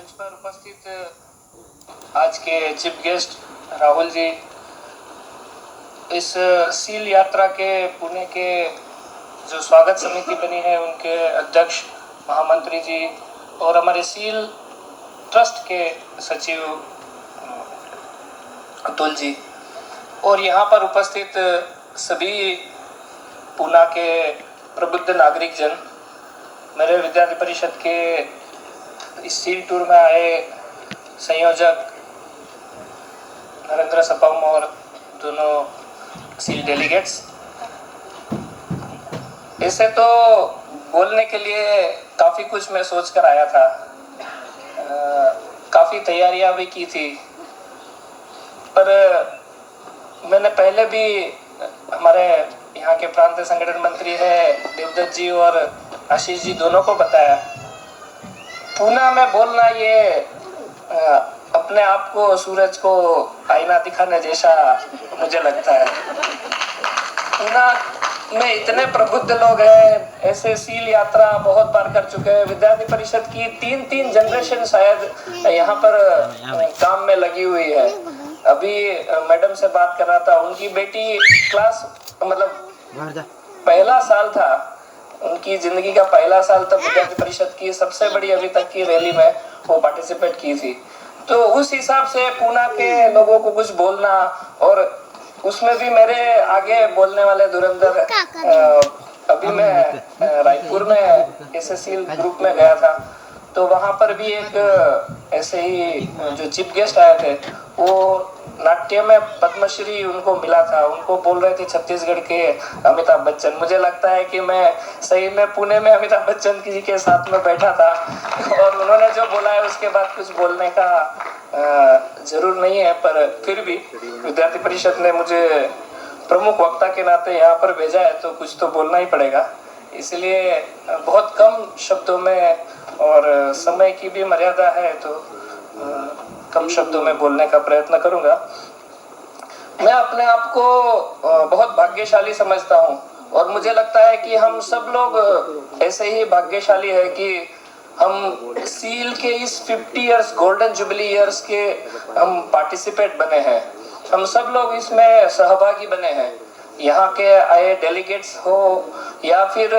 मंच पर उपस्थित आज के चीफ गेस्ट राहुल जी, इस सील यात्रा के पुणे के जो स्वागत समिति बनी है उनके अध्यक्ष महामंत्री जी और हमारे सील ट्रस्ट के सचिव अतुल जी और यहाँ पर उपस्थित सभी पूना के प्रबुद्ध नागरिक जन, मेरे विद्यार्थी परिषद के इस सील टूर में आए संयोजक नरेंद्र सपम और दोनों सील डेलीगेट्स। ऐसे तो बोलने के लिए काफ़ी कुछ मैं सोच कर आया था, काफ़ी तैयारियां भी की थी, पर मैंने पहले भी हमारे यहाँ के प्रांत संगठन मंत्री है देवदत्त जी और आशीष जी दोनों को बताया, पूना में बोलना ये अपने आप को सूरज को आईना दिखाने जैसा मुझे लगता है। पूना में इतने प्रबुद्ध लोग हैं, ऐसे सील यात्रा बहुत बार कर चुके हैं। विद्यार्थी परिषद की तीन जनरेशन शायद यहाँ पर काम में लगी हुई है। अभी मैडम से बात कर रहा था, उनकी बेटी क्लास मतलब पहला साल था, उनकी जिंदगी का पहला साल तब विद्यार्थी परिषद की सबसे बड़ी अभी तक की रैली में वो पार्टिसिपेट की थी। तो उस हिसाब से पूना के लोगों को कुछ बोलना, और उसमें भी मेरे आगे बोलने वाले धुरंधर, अभी मैं रायपुर में एसएससी ग्रुप में गया था, तो वहां पर भी एक ऐसे ही जो चीफ गेस्ट आए थे वो नाट्य में पद्मश्री उनको मिला था, उनको बोल रहे थे छत्तीसगढ़ के अमिताभ बच्चन। मुझे लगता है कि मैं सही में पुणे में अमिताभ बच्चन जी के साथ में बैठा था और उन्होंने जो बोला है उसके बाद कुछ बोलने का जरूर नहीं है, पर फिर भी विद्यार्थी परिषद ने मुझे प्रमुख वक्ता के नाते यहाँ पर भेजा है तो कुछ तो बोलना ही पड़ेगा। इसलिए बहुत कम शब्दों में, और समय की भी मर्यादा है तो कम शब्दों में बोलने का प्रयत्न करूंगा। मैं अपने आप को बहुत भाग्यशाली समझता हूं और मुझे लगता है कि हम सब लोग ऐसे ही भाग्यशाली है कि हम सील के इस 50 इयर्स गोल्डन जुबली इयर्स के हम पार्टिसिपेट बने हैं, हम सब लोग इसमें सहभागी बने हैं। यहाँ के आए डेलीगेट्स हो या फिर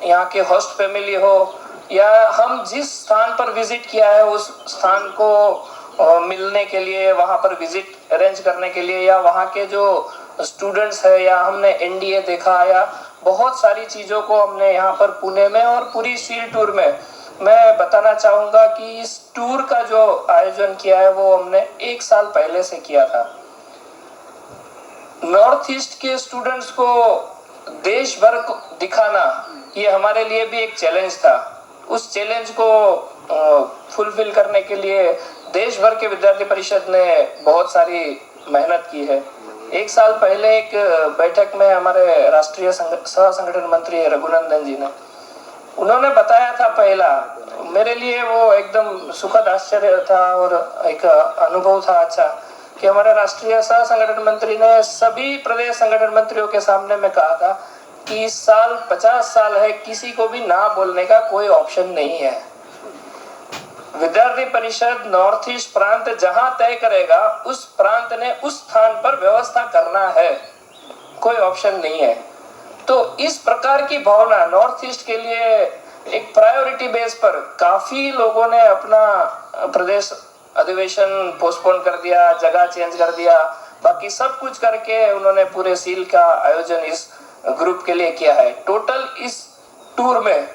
यहाँ के होस्ट फैमिली हो, या हम जिस स्थान पर विजिट किया है उस स्थान को मिलने के लिए, वहां पर विजिट अरेंज करने के लिए, या वहां के जो स्टूडेंट्स है, या हमने एनडीए देखा, या बहुत सारी चीजों को हमने यहाँ पर पुणे में और पूरी सील टूर में, मैं बताना चाहूंगा कि इस टूर का जो आयोजन किया है वो हमने 1 साल पहले से किया था। नॉर्थ ईस्ट के स्टूडेंट्स को देश भर को दिखाना ये हमारे लिए भी एक चैलेंज था। उस चैलेंज को फुलफिल करने के लिए देश भर के विद्यार्थी परिषद ने बहुत सारी मेहनत की है। 1 साल पहले एक बैठक में हमारे राष्ट्रीय सह संगठन मंत्री रघुनंदन जी ने, उन्होंने बताया था, पहला मेरे लिए वो एकदम सुखद आश्चर्य था और एक अनुभव था अच्छा, कि हमारे राष्ट्रीय सह संगठन मंत्री ने सभी प्रदेश संगठन मंत्रियों के सामने में कहा था कि इस साल 50 साल है, किसी को भी ना बोलने का कोई ऑप्शन नहीं है। विद्यार्थी परिषद नॉर्थ ईस्ट प्रांत जहां तय करेगा उस प्रांत ने उस स्थान पर व्यवस्था करना है, कोई ऑप्शन नहीं है। तो इस प्रकार की भावना नॉर्थ ईस्ट के लिए एक प्रायोरिटी बेस पर काफी लोगों ने अपना प्रदेश अधिवेशन पोस्टपोन कर दिया, जगह चेंज कर दिया, बाकी सब कुछ करके उन्होंने पूरे सील का आयोजन इस ग्रुप के लिए किया है। टोटल इस टूर में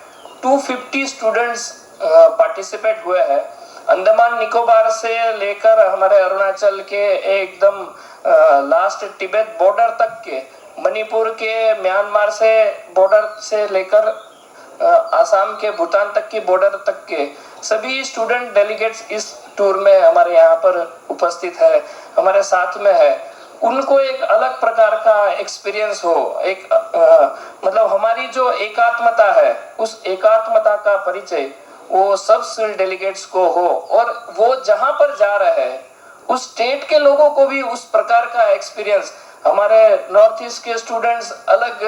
250 स्टूडेंट्स पार्टिसिपेट हुए हैं। अंडमान निकोबार से लेकर हमारे अरुणाचल के एकदम लास्ट तिब्बत बॉर्डर तक के, मणिपुर के म्यांमार से बॉर्डर से लेकर आसाम के भूटान तक की बॉर्डर तक के सभी स्टूडेंट डेलीगेट्स इस टूर में हमारे यहाँ पर उपस्थित है, हमारे साथ में है। उनको एक अलग प्रकार का एक्सपीरियंस हो, एक मतलब हमारी जो एकात्मता है उस एकात्मता का परिचय वो सब सील डेलीगेट्स को हो, और वो जहां पर जा रहे हैं उस स्टेट के लोगों को भी उस प्रकार का एक्सपीरियंस। हमारे नॉर्थ ईस्ट के स्टूडेंट्स अलग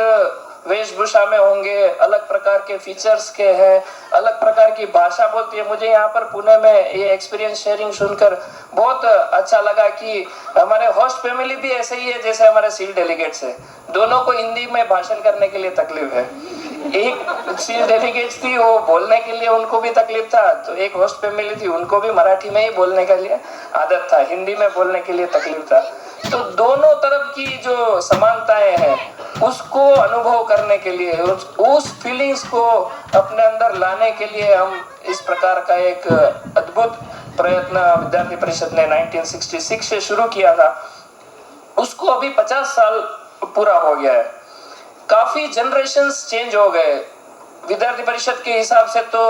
वेशभूषा में होंगे, अलग प्रकार के फीचर्स के हैं, अलग प्रकार की भाषा बोलती है। मुझे यहाँ पर पुणे में ये एक्सपीरियंस शेयरिंग सुनकर बहुत अच्छा लगा कि हमारे होस्ट फैमिली भी ऐसे ही है जैसे हमारे सील डेलीगेट्स है। दोनों को हिंदी में भाषण करने के लिए तकलीफ है। एक सील डेलीगेट्स थी, वो बोलने के लिए उनको भी तकलीफ था, तो एक होस्ट फैमिली थी, उनको भी मराठी में ही बोलने के लिए आदत था, हिंदी में बोलने के लिए तकलीफ था। तो दोनों तरफ की जो समानताएं हैं उसको अनुभव करने के लिए, उस फीलिंग्स को अपने अंदर लाने के लिए हम इस प्रकार का एक अद्भुत प्रयत्न विद्यार्थी परिषद ने 1966 से शुरू किया था। उसको अभी 50 साल पूरा हो गया है। काफी जनरेशंस चेंज हो गए। विद्यार्थी परिषद के हिसाब से तो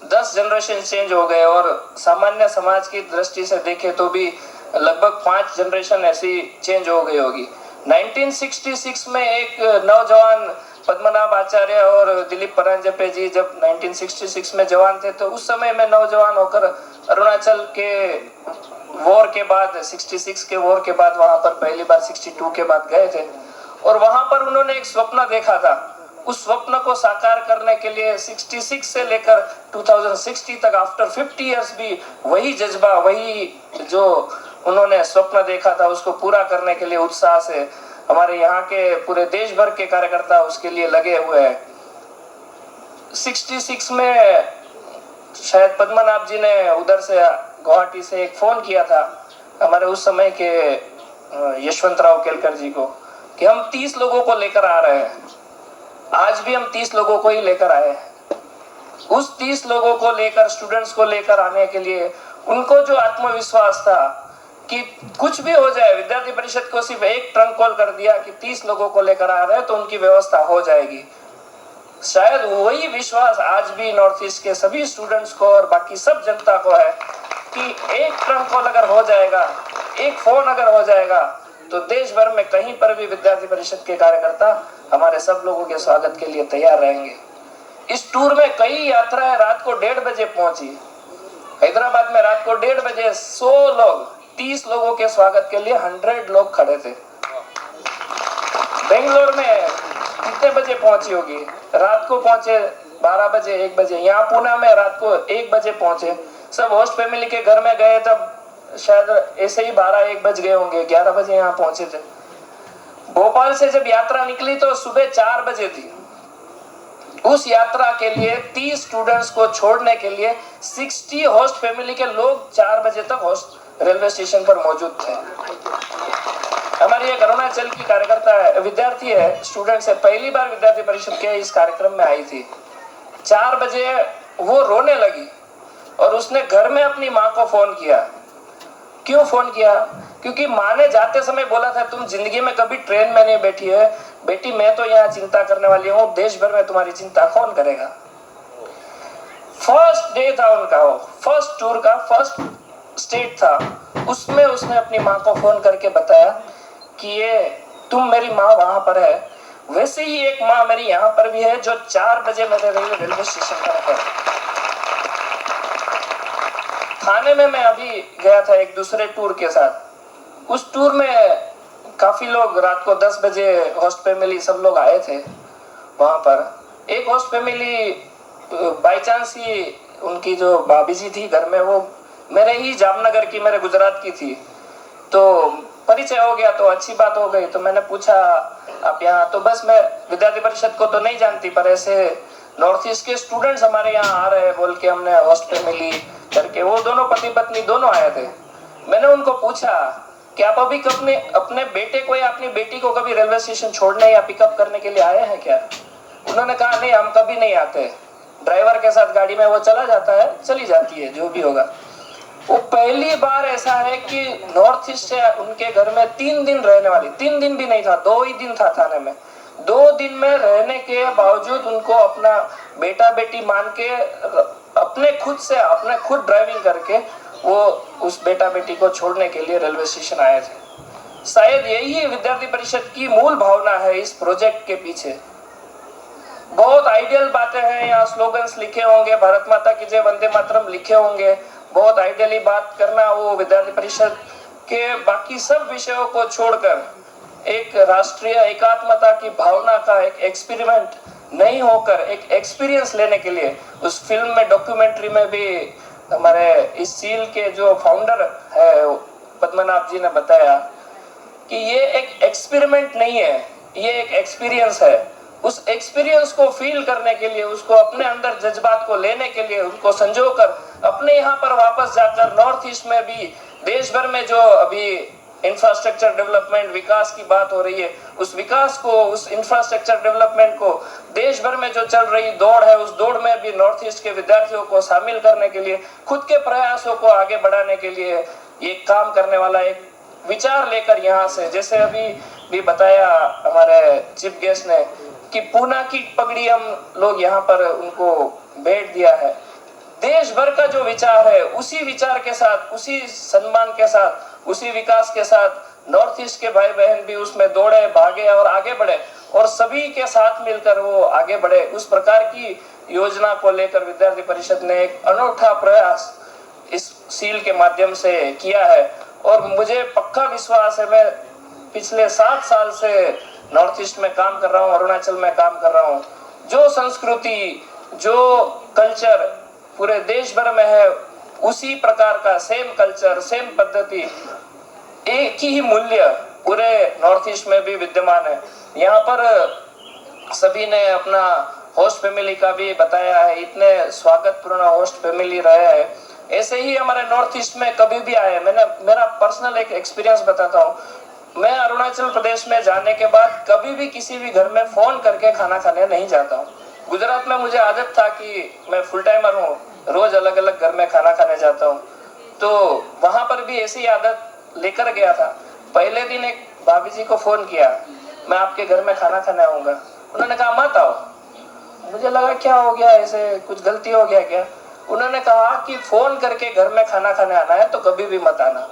10 जनरेशन चेंज हो गए, और सामान्य समाज की दृष्टि से देखें तो भी लगभग 5 जनरेशन ऐसी चेंज हो गई होगी। 1966 में एक नौजवान पद्मनाभ आचार्य और दिलीप परांजपे जी जब 1966 में जवान थे, तो उस समय में नौजवान होकर अरुणाचल के वॉर के बाद, 66 के वॉर के बाद वहां पर पहली बार 62 के बाद गए थे, और वहां पर उन्होंने एक स्वप्न देखा था। उस स्वप्न को साकार करने के लिए 66 से लेकर 2060 तक, आफ्टर 50 इयर्स भी वही जज्बा, वही जो उन्होंने स्वप्न देखा था उसको पूरा करने के लिए उत्साह से हमारे यहाँ के पूरे देश भर के कार्यकर्ता उसके लिए लगे हुए हैं। 66 में शायद पद्मनाभ जी ने उधर से गुवाहाटी से एक फोन किया था हमारे उस समय के यशवंतराव केलकर जी को कि हम 30 लोगों को लेकर आ रहे हैं। आज भी हम 30 लोगों को ही लेकर आए। उस 30 लोगों को लेकर, स्टूडेंट्स को लेकर आने के लिए उनको जो आत्मविश्वास था कि कुछ भी हो जाए, विद्यार्थी परिषद को सिर्फ एक ट्रंक कॉल कर दिया कि 30 लोगों को लेकर आ रहे हैं तो उनकी व्यवस्था हो जाएगी। शायद वही विश्वास आज भी नॉर्थ ईस्ट के सभी स्टूडेंट्स को और बाकी सब जनता को है कि एक ट्रंक कॉल अगर हो जाएगा, एक फोन अगर हो जाएगा, तो देश भर में कहीं पर भी विद्यार्थी परिषद के कार्यकर्ता हमारे सब लोगों के स्वागत के लिए तैयार रहेंगे। इस टूर में कई यात्राएं रात को 1:30 बजे पहुंची। हैदराबाद में रात को 1:30 बजे 100 लोग, 30 लोगों के स्वागत के लिए 100 लोग खड़े थे। बेंगलोर में कितने बजे पहुंची होगी? रात को पहुंचे 12 बजे, 1 बजे। यहाँ पुणे में रात को 1 बजे पहुंचे। सब होस्ट फैमिली के घर में गए तब शायद ऐसे ही 12-1 बज गए होंगे, 11 बजे यहाँ पहुंचे थे। भोपाल से जब यात्रा निकली तो सुबह 4 बजे थी। उस यात्रा के लिए 30 स्टूडेंट्स को छोड़ने के लिए 60 होस्ट फैमिली के लोग 4 बजे तक होस्ट रेलवे स्टेशन पर मौजूद थे। हमारी एक अरुणाचल की कार्यकर्ता है, विद्यार्थी है, स्टूडेंट्स है, पहली बार विद्यार्थी परिषद के इस कार्यक्रम में आई थी। 4 बजे वो रोने लगी और उसने घर में अपनी माँ को फोन किया। क्यों फोन किया? क्योंकि माँ ने जाते समय बोला था तुम जिंदगी में कभी ट्रेन में नहीं बैठी है बेटी, मैं तो यहाँ चिंता करने वाली हूँ, देश भर में तुम्हारी चिंता कौन करेगा। फर्स्ट डे था उनका, वो फर्स्ट टूर का फर्स्ट स्टेट था, उसमें उसने अपनी माँ को फोन करके बताया कि ये तुम मेरी माँ वहां पर है, वैसे ही एक माँ मेरी यहाँ पर भी है जो 4 बजे मेरे रेलवे स्टेशन पर है। थाने में मैं अभी गया था एक दूसरे टूर के साथ। उस टूर में काफी लोग, रात को 10 बजे होस्ट फैमिली सब लोग आए थे वहां पर। एक होस्ट फैमिली बाय चांस ही उनकी जो भाभी जी थी घर में, वो मेरे ही जामनगर की, मेरे गुजरात की थी, तो परिचय हो गया तो अच्छी बात हो गई। तो मैंने पूछा आप यहाँ, तो बस मैं विद्यार्थी परिषद को तो नहीं जानती पर ऐसे नॉर्थ ईस्ट के स्टूडेंट्स हमारे यहाँ आ रहे हैं बोल के हमने होस्ट फैमिली करके, वो दोनों पति पत्नी दोनों आए थे। मैंने उनको पूछा कि आप अभी अपने बेटे को या अपनी बेटी को कभी रेलवे स्टेशन छोड़ने या पिकअप करने के लिए आए हैं क्या? उन्होंने कहा नहीं, हम कभी नहीं आते, ड्राइवर के साथ गाड़ी में वो चला जाता है, चली जाती है, जो भी होगा। वो पहली बार ऐसा है कि नॉर्थ ईस्ट से उनके घर में 3 दिन रहने वाली, 3 दिन भी नहीं था, 2 ही दिन था थाने में, 2 दिन में रहने के बावजूद उनको अपना बेटा बेटी मान के अपने खुद ड्राइविंग करके वो उस बेटा बेटी को छोड़ने के लिए रेलवे स्टेशन आए थे। शायद यही विद्यार्थी परिषद की मूल भावना है इस प्रोजेक्ट के पीछे। बहुत आइडियल बातें हैं यहाँ, स्लोगन्स लिखे होंगे, भारत माता की जय, वंदे मातरम लिखे होंगे, बहुत आइडियली बात करना, वो विद्यार्थी परिषद के बाकी सब विषयों को छोड़कर एक राष्ट्रीय एकात्मता की भावना का एक एक्सपेरिमेंट नहीं होकर एक एक्सपीरियंस लेने के लिए उस फिल्म में, डॉक्यूमेंट्री में भी हमारे इस सील के जो फाउंडर है पद्मनाभ जी ने बताया कि ये एक एक्सपेरिमेंट नहीं है, ये एक एक्सपीरियंस है। उस एक्सपीरियंस को फील करने के लिए, उसको अपने अंदर जज्बात को लेने के लिए, उनको संजोकर अपने यहाँ पर वापस जाकर नॉर्थ ईस्ट में भी, देश भर में जो अभी इंफ्रास्ट्रक्चर डेवलपमेंट, विकास की बात हो रही है, उस विकास को, उस इंफ्रास्ट्रक्चर डेवलपमेंट को देश भर में जो चल रही दौड़ है, उस दौड़ में भी नॉर्थ ईस्ट के विद्यार्थियों को शामिल करने के लिए, खुद के प्रयासों को आगे बढ़ाने के लिए ये काम करने वाला एक विचार लेकर यहाँ से, जैसे अभी भी बताया हमारे चीफ गेस्ट ने कि पूना की पगड़ी हम लोग यहाँ पर उनको भेंट दिया है। देश भर का जो विचार है, उसी विचार के साथ, उसी सम्मान के साथ, उसी विकास के साथ नॉर्थ ईस्ट के भाई बहन भी उसमें दौड़े, भागे और आगे बढ़े और सभी के साथ मिलकर वो आगे बढ़े। उस प्रकार की योजना को लेकर विद्यार्थी परिषद ने एक अनूठा प्रयास इस सील के माध्यम से किया है और मुझे पक्का विश्वास है, मैं पिछले 7 साल से नॉर्थ ईस्ट में काम कर रहा हूँ, अरुणाचल में काम कर रहा हूँ, जो संस्कृति, जो कल्चर पूरे देश भर में है, उसी प्रकार का सेम कल्चर, सेम पद्धति, एक ही मूल्य पूरे नॉर्थ ईस्ट में भी विद्यमान है। यहाँ पर सभी ने अपना होस्ट फैमिली का भी बताया है, इतने स्वागतपूर्ण होस्ट फैमिली रहे हैं। ऐसे ही हमारे नॉर्थ ईस्ट में कभी भी आए, मैंने मेरा पर्सनल एक एक्सपीरियंस बताता हूँ। मैं अरुणाचल प्रदेश में जाने के बाद कभी भी किसी भी घर में फोन करके खाना खाने नहीं जाता हूँ। गुजरात में मुझे आदत था कि मैं फुल टाइमर हूँ, रोज अलग अलग घर में खाना खाने जाता हूँ, तो वहां पर भी ऐसी आदत लेकर गया था। पहले दिन एक भाभी जी को फोन किया, मैं आपके घर में खाना खाने आऊंगा। उन्होंने कहा मत आओ। मुझे लगा क्या हो गया, ऐसे कुछ गलती हो गया क्या? उन्होंने कहा कि फोन करके घर में खाना खाने आना है तो कभी भी मत आना,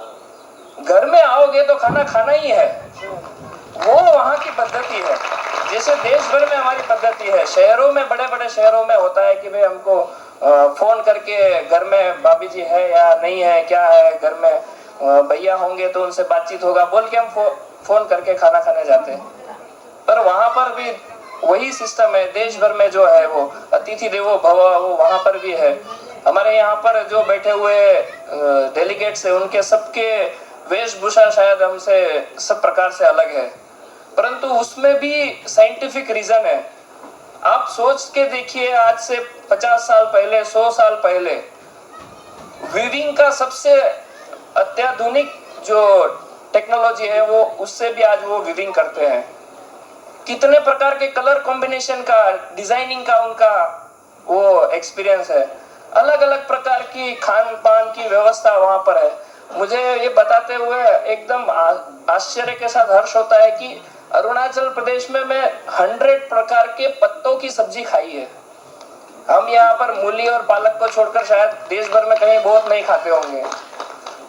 घर में आओगे तो खाना खाना ही है। वो वहाँ की पद्धति है, जैसे देश भर में हमारी पद्धति है। शहरों में, बड़े बड़े शहरों में होता है कि भाई हमको फोन करके घर में भाभी जी है या नहीं है, क्या है घर में, भैया होंगे तो उनसे बातचीत होगा बोल के हम फोन करके खाना खाने जाते हैं। पर वहां पर भी वही सिस्टम है, देश भर में जो है वो अतिथि देवो भव, वो वहां पर भी है। हमारे यहाँ पर जो बैठे हुए डेलीगेट्स है, उनके सबके वेशभूषा शायद हमसे सब प्रकार से अलग है, परंतु उसमें भी साइंटिफिक रीजन है। आप सोच के देखिए, आज से 50 साल पहले, 100 साल पहले वीविंग का सबसे अत्याधुनिक जो टेक्नोलॉजी है, वो उससे भी आज वो वीविंग करते हैं। कितने प्रकार के कलर कॉम्बिनेशन का, डिजाइनिंग का उनका वो एक्सपीरियंस है। अलग अलग प्रकार की खान पान की व्यवस्था वहां पर है। मुझे ये बताते हुए एकदम आश्चर्य के साथ हर्ष होता है कि अरुणाचल प्रदेश में मैं 100 प्रकार के पत्तों की सब्जी खाई है। हम यहाँ पर मूली और पालक को छोड़कर शायद देश भर में कहीं बहुत नहीं खाते होंगे।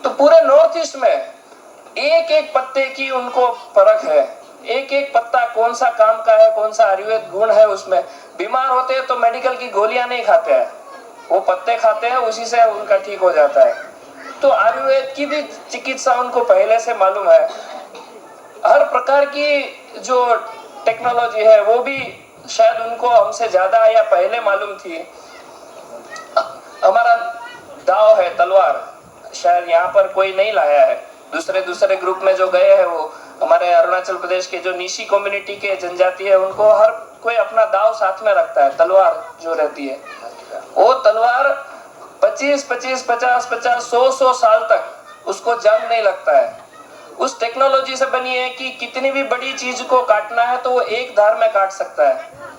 तो पूरे नॉर्थ ईस्ट में एक एक पत्ते की उनको फर्क है, एक एक पत्ता कौन सा काम का है, कौन सा आयुर्वेद गुण है उसमें। बीमार होते हैं तो मेडिकल की गोलियां नहीं खाते हैं, वो पत्ते खाते हैं, उसी से उनका ठीक हो जाता है। तो आयुर्वेद की भी चिकित्सा उनको पहले से मालूम है। हर प्रकार की जो टेक्नोलॉजी है वो भी शायद उनको हमसे ज्यादा या पहले मालूम थी। हमारा दाव है, तलवार, शायद यहाँ पर कोई नहीं लाया है। दूसरे ग्रुप में जो गए हैं, वो हमारे अरुणाचल प्रदेश के जो निशी कम्युनिटी के जनजाति है, उनको हर कोई अपना दाव साथ में रखता है। तलवार जो रहती है, वो तलवार 25, 50, 100 साल तक उसको जंग नहीं लगता है। उस टेक्नोलॉजी से बनी है कि कितनी भी बड़ी चीज को काटना है तो वो एक धार में काट सकता है।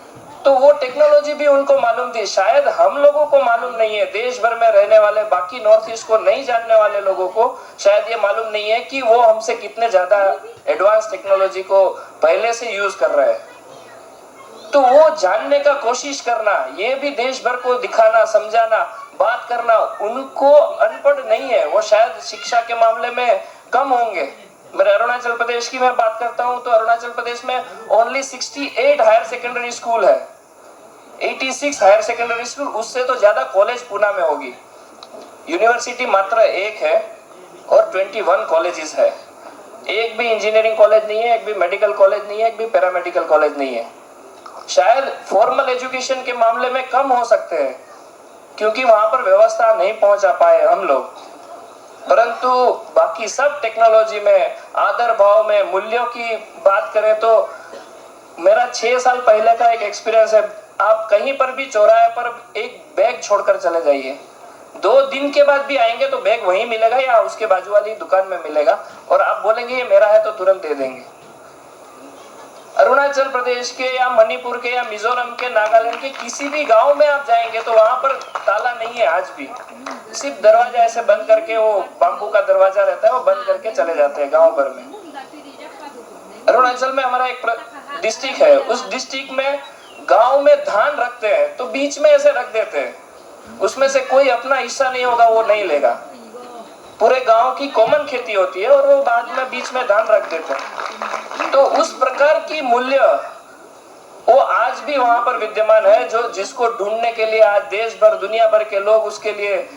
तो वो टेक्नोलॉजी भी उनको मालूम थी, शायद हम लोगों को मालूम नहीं है। देश भर में रहने वाले बाकी नॉर्थ ईस्ट को नहीं जानने वाले लोगों को शायद ये मालूम नहीं है कि वो हमसे कितने ज्यादा एडवांस टेक्नोलॉजी को पहले से यूज कर रहे हैं। तो वो जानने का कोशिश करना, ये भी देश भर को दिखाना, समझाना, बात करना, उनको अनपढ़ नहीं है वो, शायद शिक्षा के मामले में कम होंगे। मेरे अरुणाचल प्रदेश की मैं बात करता हूं तो अरुणाचल प्रदेश में ओनली 68 हायर सेकेंडरी स्कूल है, 86 हायर सेकेंडरी स्कूल, उससे तो ज्यादा कॉलेज पूना में होगी। यूनिवर्सिटी मात्र एक है और 21 कॉलेजेस है। एक भी इंजीनियरिंग कॉलेज नहीं है, एक भी मेडिकल कॉलेज नहीं है, एक भी पैरामेडिकल कॉलेज नहीं है। शायद फॉर्मल एजुकेशन के मामले में कम हो सकते हैं क्योंकि वहां पर व्यवस्था नहीं पहुंचा पाए हम लोग, परंतु बाकी सब टेक्नोलॉजी में, आदर भाव में, मूल्यों की बात करें तो मेरा 6 साल पहले का एक एक्सपीरियंस है। आप कहीं पर भी चौराहे पर एक बैग छोड़कर चले जाइए, 2 दिन के बाद भी आएंगे तो बैग वहीं मिलेगा या उसके बाजू वाली दुकान में मिलेगा और आप बोलेंगे ये मेरा है तो तुरंत दे देंगे। अरुणाचल प्रदेश के या मणिपुर के या मिजोरम के, नागालैंड के किसी भी गांव में आप जाएंगे तो वहां पर ताला नहीं है आज भी, सिर्फ दरवाजा ऐसे बंद करके, वो बाम्बू का दरवाजा रहता है, वो बंद करके चले जाते हैं गांव भर में। अरुणाचल में हमारा एक डिस्ट्रिक्ट है, उस डिस्ट्रिक्ट में गांव में धान रखते हैं तो बीच में ऐसे रख देते हैं, उसमें से कोई अपना हिस्सा नहीं होगा वो नहीं लेगा, पूरे गांव की कॉमन खेती होती है और वो बाद में बीच में धान रख देते हैं। तो उस प्रकार की मूल्य वो आज भी वहां पर विद्यमान है, जो जिसको ढूंढने के लिए आज देश भर, दुनिया भर के लोग उसके लिए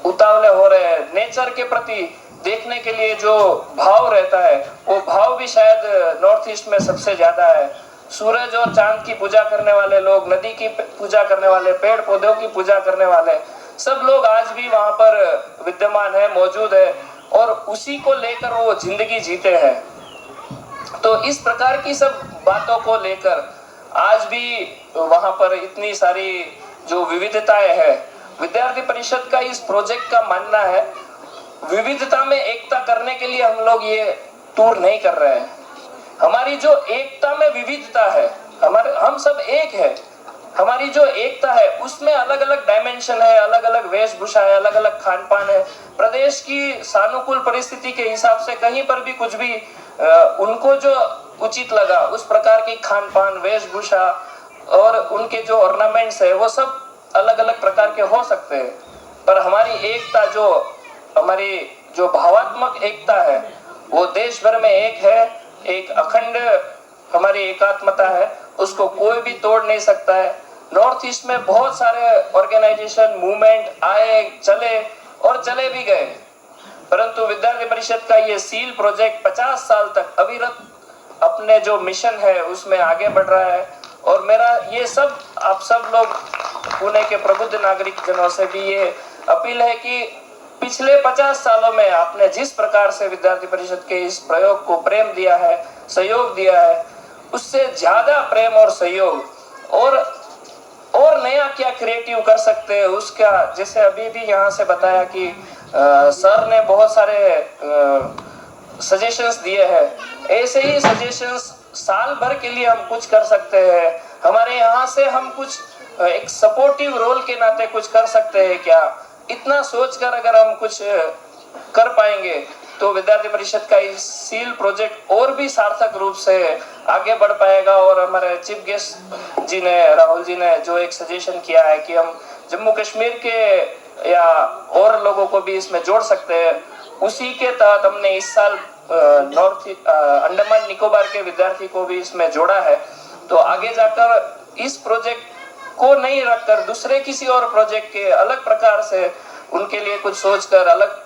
उतावले हो रहे हैं। नेचर के प्रति देखने के लिए जो भाव रहता है वो भाव भी शायद नॉर्थ ईस्ट में सबसे ज्यादा है। सूरज और चांद की पूजा करने वाले लोग, नदी की पूजा करने वाले, पेड़ पौधों की पूजा करने वाले, सब लोग आज भी वहां पर विद्यमान है, मौजूद है और उसी को लेकर वो जिंदगी जीते हैं। तो इस प्रकार की सब बातों को लेकर आज भी वहां पर इतनी सारी जो विविधताएं है, विद्यार्थी परिषद का इस प्रोजेक्ट का मानना है विविधता में एकता करने के लिए हम लोग ये टूर नहीं कर रहे हैं। हमारी जो एकता में विविधता है, हम सब एक है, हमारी जो एकता है उसमें अलग अलग डायमेंशन है, अलग अलग वेशभूषा है, अलग अलग खान पान है। प्रदेश की सानुकूल परिस्थिति के हिसाब से कहीं पर भी कुछ भी उनको जो उचित लगा उस प्रकार की खान पान, वेशभूषा और उनके जो ऑर्नामेंट्स है वो सब अलग अलग प्रकार के हो सकते हैं, पर हमारी एकता, जो हमारी जो भावात्मक एकता है वो देश भर में एक है, एक अखंड हमारी एकात्मता है, उसको कोई भी तोड़ नहीं सकता है। नॉर्थ ईस्ट में बहुत सारे ऑर्गेनाइजेशन, मूवमेंट आए, चले और चले भी गए, परंतु विद्यार्थी परिषद का ये सील प्रोजेक्ट 50 साल तक अविरत अपने जो मिशन है उसमें आगे बढ़ रहा है। और मेरा ये सब आप सब लोग पुणे के प्रबुद्ध नागरिक जनों से भी ये अपील है कि पिछले 50 सालों में आपने जिस प्रकार से विद्यार्थी परिषद के इस प्रयोग को प्रेम दिया है, सहयोग दिया है, उससे ज्यादा प्रेम और सहयोग और नया क्या क्रिएटिव कर सकते हैं उसका, जैसे अभी भी यहाँ से बताया कि सर ने बहुत सारे सजेशंस दिए हैं, ऐसे ही सजेशंस साल भर के लिए हम कुछ कर सकते हैं। हमारे यहाँ से हम कुछ एक सपोर्टिव रोल के नाते कुछ कर सकते हैं क्या, इतना सोचकर अगर हम कुछ कर पाएंगे तो विद्यार्थी परिषद का इस सील प्रोजेक्ट और भी सार्थक रूप से आगे बढ़ पाएगा। और हमारे चीफ गेस्ट जी ने, राहुल जी ने जो एक सजेशन किया है कि हम जम्मू कश्मीर के या और लोगों को भी इसमें जोड़ सकते हैं, उसी के तहत हमने इस साल नॉर्थ अंडमान निकोबार के विद्यार्थी को भी इसमें जोड़ा है। तो आगे जाकर इस प्रोजेक्ट को नहीं रखकर दूसरे किसी और प्रोजेक्ट के अलग प्रकार से उनके लिए कुछ सोचकर अलग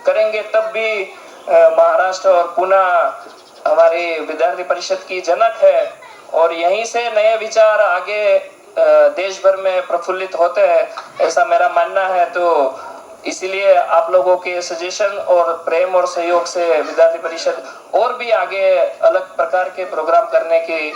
करेंगे, तब भी महाराष्ट्र और पुणे हमारी विद्यार्थी परिषद की जनक है और यहीं से नए विचार आगे देश भर में प्रफुल्लित होते हैं, ऐसा मेरा मानना है। तो इसीलिए आप लोगों के सजेशन और प्रेम और सहयोग से विद्यार्थी परिषद और भी आगे अलग प्रकार के प्रोग्राम करने की